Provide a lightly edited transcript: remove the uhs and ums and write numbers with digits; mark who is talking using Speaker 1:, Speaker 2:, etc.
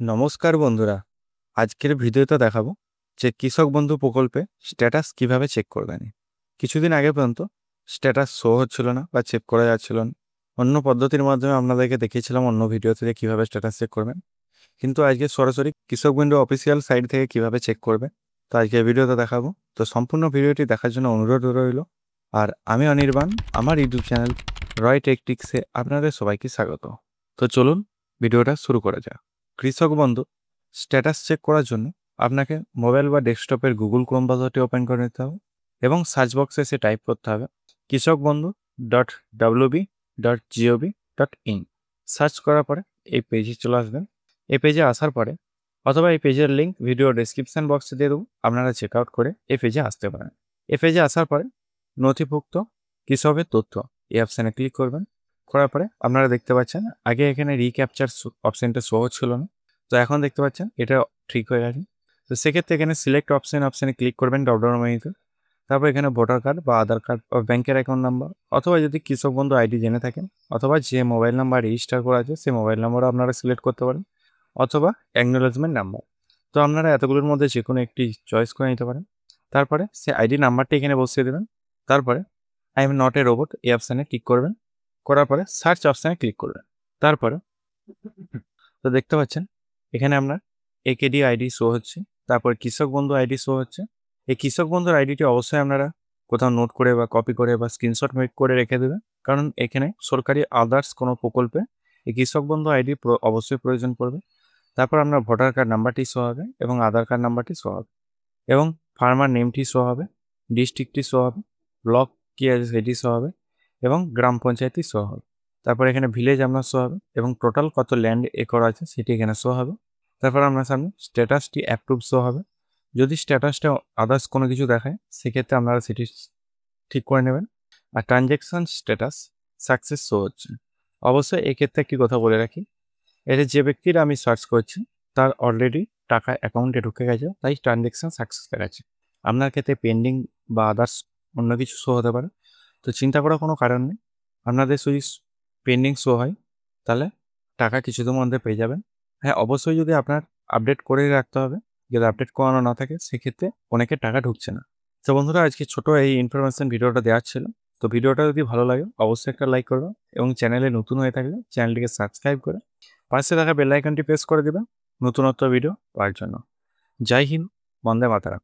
Speaker 1: নমস্কার বন্ধুরা, আজকের ভিডিওতে দেখাবো যে কৃষক বন্ধু প্রকল্পে স্ট্যাটাস কিভাবে চেক করবেন। কিছুদিন আগে পর্যন্ত স্ট্যাটাস শো হচ্ছিল না বা চেক করা যাচ্ছিল না। অন্য পদ্ধতির মাধ্যমে আপনাদেরকে দেখিয়েছিলাম অন্য ভিডিওতে যে কীভাবে স্ট্যাটাস চেক করবেন, কিন্তু আজকে সরাসরি কৃষক বন্ধু অফিসিয়াল সাইট থেকে কিভাবে চেক করবে তো আজকে ভিডিওতে দেখাবো। তো সম্পূর্ণ ভিডিওটি দেখার জন্য অনুরোধ রইল। আর আমি অনির্বাণ, আমার ইউটিউব চ্যানেল রয় টেকটিক্সে আপনাদের সবাইকে স্বাগত। তো চলুন ভিডিওটা শুরু করা যাক। কৃষক বন্ধু স্ট্যাটাস চেক করার জন্য আপনাকে মোবাইল বা ডেস্কটপের গুগল ক্রোম ব্রাউজারটি ওপেন করে নিতে হবে এবং সার্চ বক্সে এসে টাইপ করতে হবে kৃষকবন্ধু.wb.gov.in। সার্চ করার পরে এই পেজে চলে আসবেন। এই পেজে আসার পরে অথবা এই পেজের লিঙ্ক ভিডিও ডেসক্রিপশন বক্সে দিয়ে দেবো, আপনারা চেক আউট করে এই পেজে আসতে পারেন। এই পেজে আসার পরে নথিভুক্ত কৃষকের তথ্য এই অপশানে ক্লিক করবেন। করার পরে আপনারা দেখতে পাচ্ছেন আগে এখানে রিক্যাপচার অপশানটা শো হচ্ছিল না, তো এখন দেখতে পাচ্ছেন এটা ঠিক হয়ে গেছে। তো সেক্ষেত্রে এখানে সিলেক্ট অপশানে ক্লিক করবেন ড্রপডাউন মেনুতে। তারপর এখানে ভোটার কার্ড বা আধার কার্ড বা ব্যাংকের অ্যাকাউন্ট নাম্বার অথবা যদি কৃষক বন্ধু আইডি জেনে থাকেন অথবা যে মোবাইল নাম্বার রেজিস্টার করা আছে সেই মোবাইল নাম্বারও আপনারা সিলেক্ট করতে পারেন অথবা অ্যাকনোলেজমেন্ট নাম্বার। তো আপনারা এতগুলোর মধ্যে যে কোনো একটি চয়েস করে নিতে পারেন। তারপরে সে আইডি নাম্বারটি এখানে বসিয়ে দেবেন। তারপরে I am not a robot এই অপশানে ক্লিক করবেন। করার পরে সার্চ অপশানে ক্লিক করবেন। তারপরে তো দেখতে পাচ্ছেন এখানে আপনার একেডি আইডি শো হচ্ছে, তারপর কৃষক বন্ধু আইডি শো হচ্ছে। এই কৃষক বন্ধুর আইডিটি অবশ্যই আপনারা কোথাও নোট করে বা কপি করে বা স্ক্রিনশট মেক করে রেখে দেবেন, কারণ এখানে সরকারি আদার্স কোনো প্রকল্পে এই কৃষক বন্ধু আইডি অবশ্যই প্রয়োজন পড়বে। তারপর আপনার ভোটার কার্ড নাম্বারটি শো হবে এবং আধার কার্ড নাম্বারটি শো হবে এবং ফার্মার নেমটি শো হবে, ডিস্ট্রিক্টটি শো হবে, ব্লক কি আছে সেটি শো হবে এবং গ্রাম পঞ্চায়েতটি শো হবে। তারপর এখানে ভিলেজ আপনার শো হবে এবং টোটাল কত ল্যান্ড একর আছে সেটি এখানে শো হবে। তারপর আপনার সামনে স্ট্যাটাসটি অ্যাপ্রুভ শো হবে। যদি স্ট্যাটাসটা আদার্স কোনো কিছু দেখায় সেক্ষেত্রে আপনারা সেটি ঠিক করে নেবেন। আর ট্রানজ্যাকশান স্ট্যাটাস সাকসেস শো হচ্ছে। অবশ্যই এক্ষেত্রে একটি কথা বলে রাখি, এটা যে ব্যক্তির আমি সার্চ করছি তার অলরেডি টাকা অ্যাকাউন্টে ঢুকে গেছে, তাই ট্রানজ্যাকশান সাকসেস দেখাচ্ছে। আপনার ক্ষেত্রে পেন্ডিং বা আদার্স অন্য কিছু শো হতে পারে, তো চিন্তা করার কোনো কারণ নেই। আপনাদের যদি পেন্ডিং শো হয় তাহলে টাকা কিছুদিনের মধ্যে পেয়ে যাবেন। হ্যাঁ, অবশ্যই যদি আপনার আপডেট করেই রাখতে হবে, যদি আপডেট করানো না থাকে সেক্ষেত্রে অনেকের টাকা ঢুকছে না। তো বন্ধুরা, আজকে ছোটো এই ইনফরমেশন ভিডিওটা দেওয়ার ছিল। তো ভিডিওটা যদি ভালো লাগে অবশ্যই একটা লাইক করবেন এবং চ্যানেলে নতুন হয়ে থাকলে চ্যানেলটিকে সাবস্ক্রাইব করে পাশে থাকা বেল আইকনটি প্রেস করে দেবেন নতুনত্ব ভিডিও পাওয়ার জন্য। জয় হিন্দ, বন্দে মাতরম।